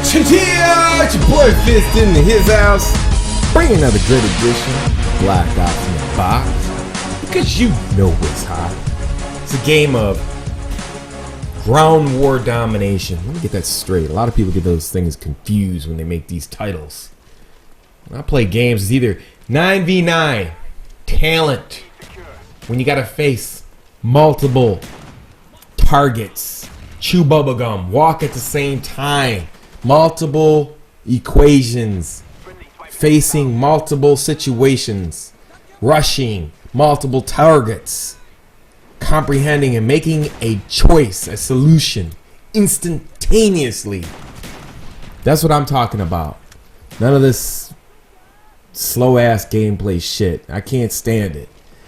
Chinchilla, it's your boy Fist in his house. Bring another great edition of Black Ops in the Box. Because you know what's hot. It's a game of ground war domination. Let me get that straight. A lot of people get those things confused when they make these titles. When I play games, it's either 9v9, talent, when you gotta face multiple targets, chew bubblegum, walk at the same time, multiple equations, facing multiple situations, rushing multiple targets, comprehending and making a choice, a solution, instantaneously. That's what I'm talking about. None of this slow-ass gameplay shit. I can't stand it.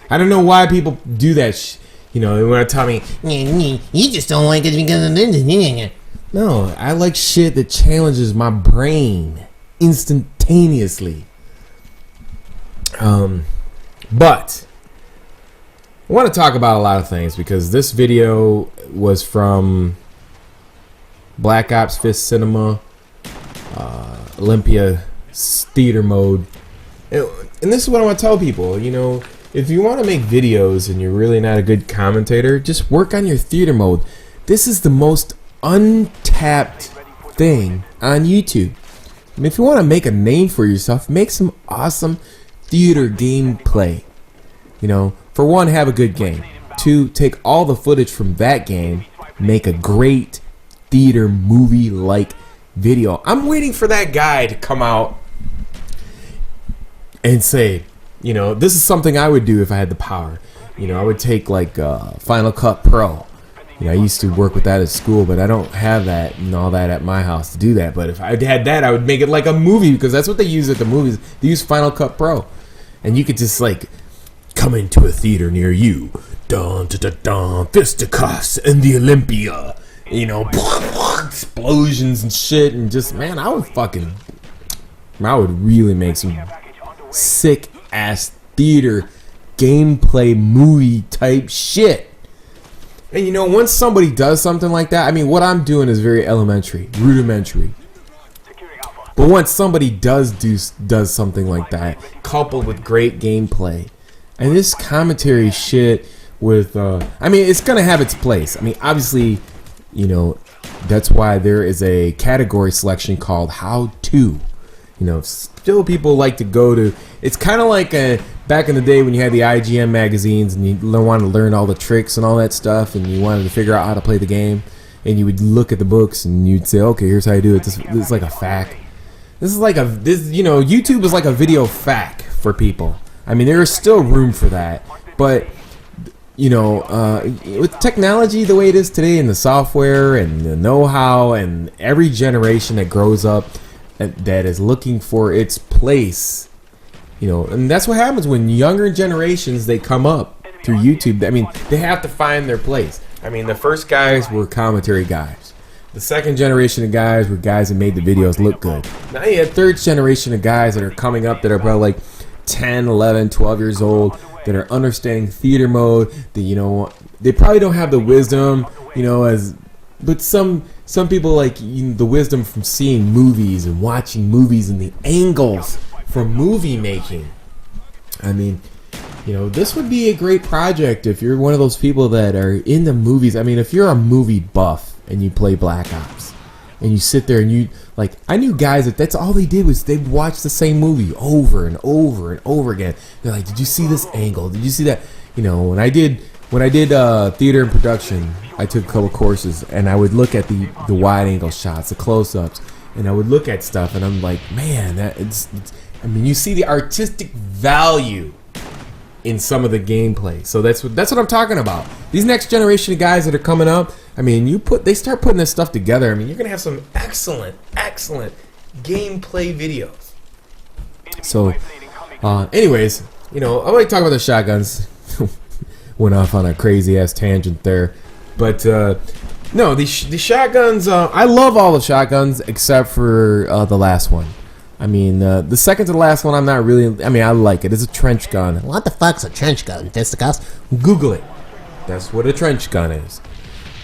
I don't know why people do that you know, they want to tell me, you just don't like it because... No, I like shit that challenges my brain instantaneously. But I want to talk about a lot of things because this video was from Black Ops Fist Cinema, Olympia theater mode. And this is what I want to tell people, you know, if you want to make videos and you're really not a good commentator, just work on your theater mode. This is the most untapped thing on YouTube. I mean, if you want to make a name for yourself, make some awesome theater gameplay. You know, for one, have a good game. Two, take all the footage from that game, make a great theater movie-like video. I'm waiting for that guy to come out and say, you know, this is something I would do if I had the power. You know, I would take like Final Cut Pro. You know, I used to work with that at school, but I don't have that and all that at my house to do that. But if I had that, I would make it like a movie because that's what they use at the movies. They use Final Cut Pro. And you could just like come into a theater near you. Dun, dun, dun, dun, fisticuffs in the Olympia. You know, explosions and shit. And just, man, I would really make some sick ass theater gameplay movie type shit. And you know, once somebody does something like that, I mean, what I'm doing is very rudimentary. But once somebody does something like that, coupled with great gameplay, and this commentary shit with, I mean, it's gonna have its place. I mean, obviously, you know, that's why there is a category selection called How To. You know, still people like to go to. It's kind of like back in the day when you had the IGN magazines and you wanted to learn all the tricks and all that stuff, and you wanted to figure out how to play the game, and you would look at the books and you'd say, okay, here's how you do it. This is like a fact. This is like you know, YouTube is like a video fact for people. I mean, there is still room for that, but you know, with technology the way it is today, and the software and the know-how, and every generation that grows up that is looking for its place, you know, and that's what happens when younger generations, they come up through YouTube. I mean, they have to find their place. I mean, the first guys were commentary guys. The second generation of guys were guys that made the videos look good. Now you have third generation of guys that are coming up that are probably like 10, 11, 12 years old, that are understanding theater mode, that, you know, they probably don't have the wisdom, you know, but some people like, you know, the wisdom from seeing movies and watching movies and the angles from movie making. I mean, you know, this would be a great project if you're one of those people that are into movies. I mean, if you're a movie buff and you play Black Ops and you sit there and you, like, I knew guys that's all they did was they'd watch the same movie over and over and over again. They're like, did you see this angle? Did you see that? You know, when I did theater and production, I took a couple courses, and I would look at the wide angle shots, the close-ups, and I would look at stuff, and I'm like, man, I mean, you see the artistic value in some of the gameplay. So that's what I'm talking about. These next generation of guys that are coming up, I mean, they start putting this stuff together. I mean, you're gonna have some excellent gameplay videos. So, anyways, you know, I want to talk about the shotguns. Went off on a crazy ass tangent there, but no, the shotguns. I love all the shotguns except for the last one. I mean, the second to the last one, I'm not really. I mean, I like it. It's a trench gun. What the fuck's a trench gun, Fisticuffs? Google it. That's what a trench gun is.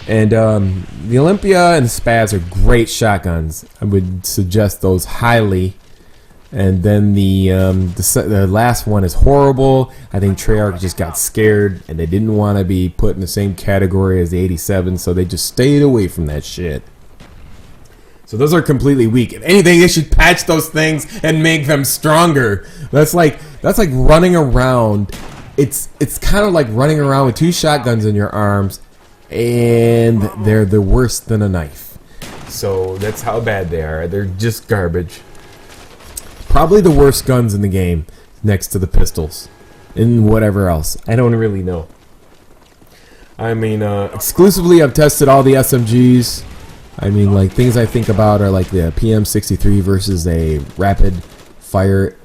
And the Olympia and the Spaz are great shotguns. I would suggest those highly. And then the last one is horrible. I think Treyarch just got scared and they didn't want to be put in the same category as the 87, so they just stayed away from that shit. So those are completely weak. If anything, they should patch those things and make them stronger. That's like running around. It's kind of like running around with 2 shotguns in your arms, and they're the worse than a knife. So that's how bad they are. They're just garbage. Probably the worst guns in the game, next to the pistols, and whatever else. I don't really know. I mean, exclusively, I've tested all the SMGs. I mean, like, things I think about are like the PM63 versus a rapid fire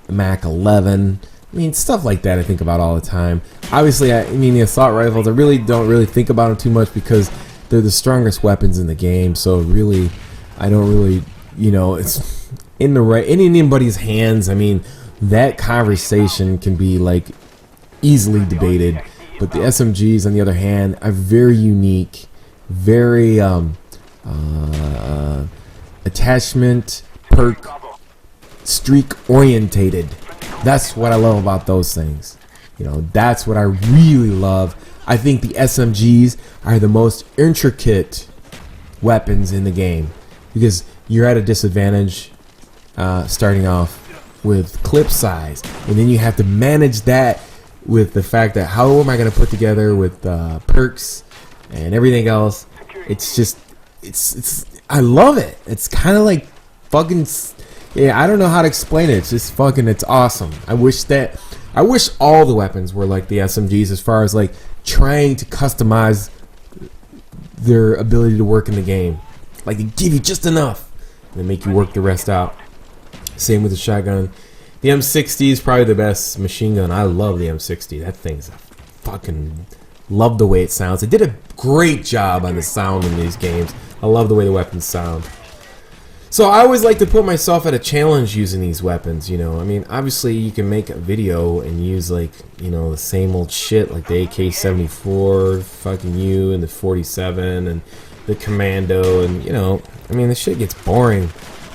Mac 11. I mean, stuff like that I think about all the time. Obviously, I mean, the assault rifles, I really don't think about them too much because they're the strongest weapons in the game. So really, I don't really, it's in anybody's hands. I mean, that conversation can be like easily debated, but the SMGs on the other hand are very unique, very attachment perk streak orientated. That's what I love about those things. That's what I really love. I think the SMGs are the most intricate weapons in the game because you're at a disadvantage starting off with clip size, and then you have to manage that with the fact that how am I going to put together with perks and everything else. It's just I love it. It's kind of like fucking, I don't know how to explain it. It's just fucking, it's awesome. I wish all the weapons were like the SMGs as far as like trying to customize their ability to work in the game. Like they give you just enough and they make you work the rest out. Same with the shotgun. The M60 is probably the best machine gun. I love the M60. That thing's fucking, love the way it sounds. They did a great job on the sound in these games. I love the way the weapons sound. So I always like to put myself at a challenge using these weapons, I mean, obviously you can make a video and use like, the same old shit like the AK-74, fucking you, and the 47 and the Commando, and I mean, the shit gets boring.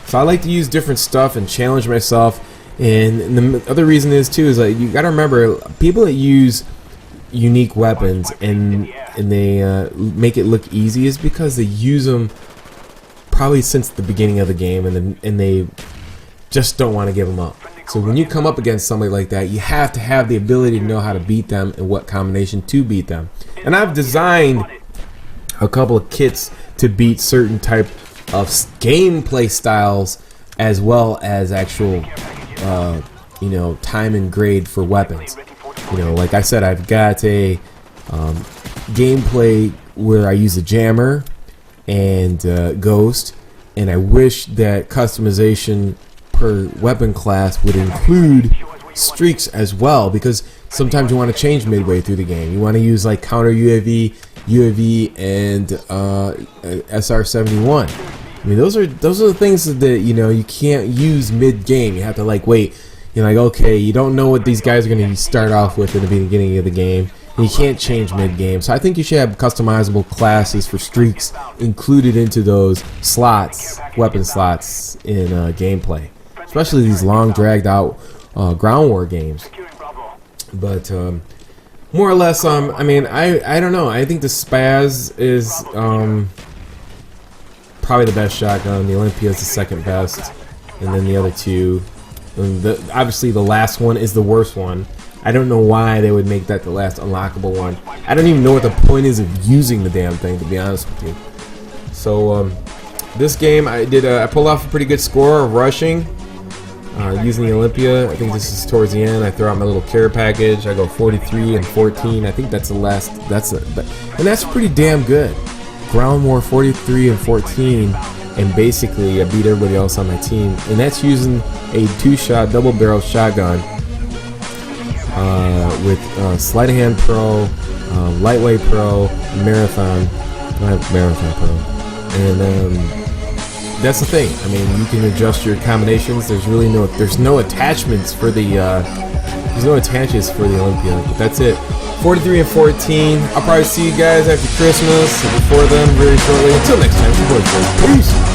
So I like to use different stuff and challenge myself. And the other reason is too is like you got to remember people that use unique weapons and they make it look easy is because they use them probably since the beginning of the game and they just don't want to give them up. So when you come up against somebody like that, you have to have the ability to know how to beat them and what combination to beat them. And I've designed a couple of kits to beat certain type of gameplay styles as well as actual time and grade for weapons. Like I said, I've got a gameplay where I use a jammer and ghost, and I wish that customization per weapon class would include streaks as well, because sometimes you want to change midway through the game. You want to use like counter UAV and SR-71. I mean, those are the things that you can't use mid game. You have to like wait. You're like, okay, you don't know what these guys are going to start off with in the beginning of the game. And you can't change mid game. So I think you should have customizable classes for streaks included into those slots, weapon slots in gameplay, especially these long dragged out ground war games. But more or less, I mean, I don't know. I think the Spaz is probably the best shotgun. The Olympia is the second best, and then the other two. And obviously, the last one is the worst one. I don't know why they would make that the last unlockable one. I don't even know what the point is of using the damn thing, to be honest with you. So this game, I pulled off a pretty good score of rushing using the Olympia. I think this is towards the end. I throw out my little care package. I go 43 and 14. I think that's the last. And that's pretty damn good. Ground war 43 and 14. And basically, I beat everybody else on my team. And that's using a 2-shot double-barrel shotgun with Sleight of Hand Pro, Lightweight Pro, Marathon. I have Marathon Pro. And that's the thing. I mean, you can adjust your combinations. There's really no attachments for the Olympia. But that's it. 43 and 14. I'll probably see you guys after Christmas or before then, very shortly. Until next time, your boys. Peace.